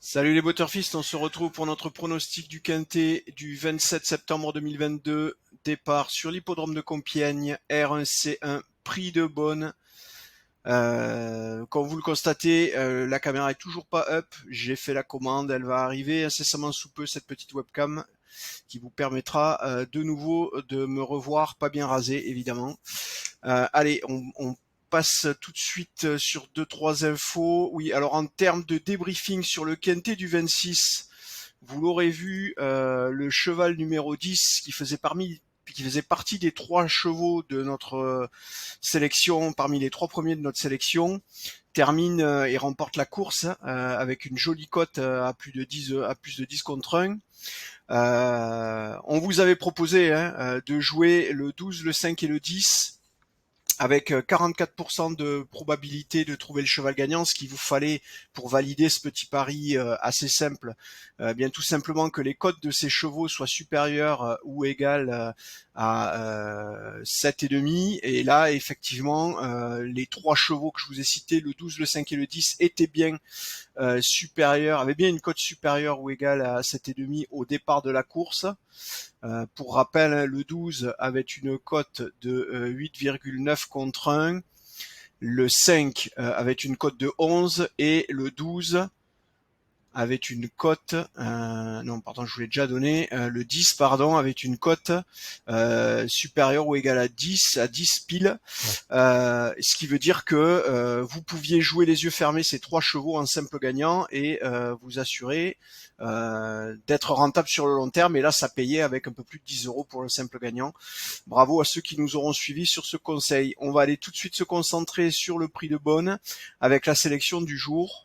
Salut les Butterfist, on se retrouve pour notre pronostic du Quintet du 27 septembre 2022. Départ sur l'hippodrome de Compiègne, R1C1, prix de Beaune. Comme vous le constatez, la caméra est toujours pas up. J'ai fait la commande, elle va arriver incessamment sous peu, cette petite webcam qui vous permettra de nouveau de me revoir pas bien rasé, évidemment. Allez, on passe tout de suite sur 2-3 infos. Oui, alors en termes de débriefing sur le Quintet du 26, vous l'aurez vu, le cheval numéro 10 qui faisait partie des 3 chevaux de notre sélection, parmi les 3 premiers de notre sélection, termine et remporte la course avec une jolie cote à plus de 10 contre 1. On vous avait proposé de jouer le 12, le 5 et le 10 avec 44% de probabilité de trouver le cheval gagnant, ce qu'il vous fallait pour valider ce petit pari assez simple. Bien tout simplement que les cotes de ces chevaux soient supérieures ou égales à 7,5. Et là, effectivement, les 3 chevaux que je vous ai cités, le 12, le 5 et le 10, étaient bien supérieurs, avaient bien une cote supérieure ou égale à 7,5 au départ de la course. Pour rappel, le 12 avait une cote de 8,9 contre 1, le 5 avait une cote de 11 et le 12 avait une cote, non pardon, je vous l'ai déjà donné, le 10 pardon avait une cote supérieure ou égale à 10 pile, ce qui veut dire que vous pouviez jouer les yeux fermés ces 3 chevaux en simple gagnant et vous assurer d'être rentable sur le long terme, et là ça payait avec un peu plus de 10 € pour le simple gagnant. Bravo à ceux qui nous auront suivis sur ce conseil. On va aller tout de suite se concentrer sur le prix de Beaune avec la sélection du jour.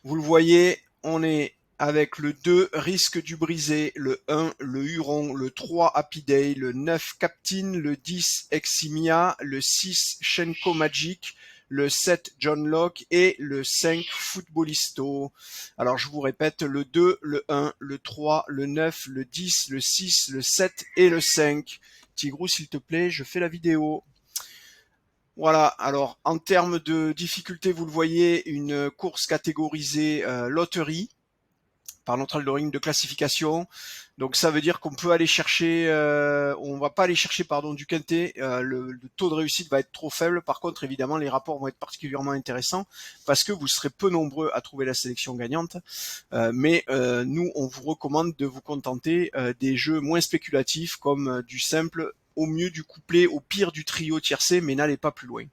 Vous le voyez, on est avec le 2, Risque du Brisé, le 1, le Huron, le 3, Happy Day, le 9, Captain, le 10, Eximia, le 6, Shenko Magic, le 7, John Locke et le 5, Footballisto. Alors je vous répète, le 2, le 1, le 3, le 9, le 10, le 6, le 7 et le 5. Tigrou, s'il te plaît, je fais la vidéo. Voilà, alors en termes de difficulté, vous le voyez, une course catégorisée loterie par notre algorithme de classification. Donc ça veut dire qu'on peut aller chercher, on va pas aller chercher du quintet, le taux de réussite va être trop faible. Par contre, évidemment, les rapports vont être particulièrement intéressants parce que vous serez peu nombreux à trouver la sélection gagnante. Mais nous, on vous recommande de vous contenter des jeux moins spéculatifs comme du simple, au mieux du couplet, au pire du trio tiercé, mais n'allez pas plus loin.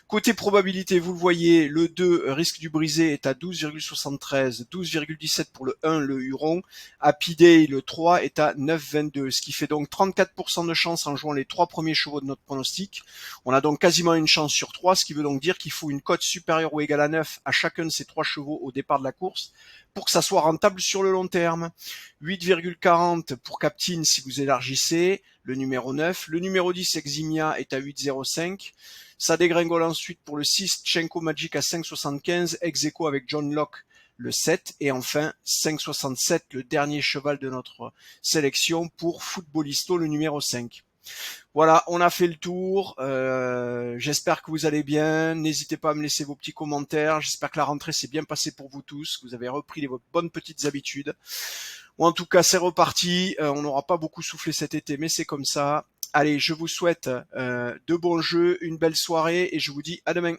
Côté probabilité, vous le voyez, le 2, Risque du Brisé, est à 12,73, 12,17 pour le 1, le Huron. Happy Day, le 3, est à 9,22, ce qui fait donc 34% de chance en jouant les 3 premiers chevaux de notre pronostic. On a donc quasiment une chance sur 3, ce qui veut donc dire qu'il faut une cote supérieure ou égale à 9 à chacun de ces 3 chevaux au départ de la course pour que ça soit rentable sur le long terme. 8,40 pour Captain si vous élargissez, le numéro 9. Le numéro 10, Eximia, est à 8,05. Ça dégringole ensuite pour le 6, Shenko Magic à 5,75, ex-aequo avec John Locke, le 7, et enfin 5,67, le dernier cheval de notre sélection pour Footballisto, le numéro 5. Voilà, on a fait le tour. J'espère que vous allez bien. N'hésitez pas à me laisser vos petits commentaires. J'espère que la rentrée s'est bien passée pour vous tous, que vous avez repris vos bonnes petites habitudes. Ou en tout cas, c'est reparti. On n'aura pas beaucoup soufflé cet été, mais c'est comme ça. Allez, je vous souhaite de bons jeux, une belle soirée et je vous dis à demain.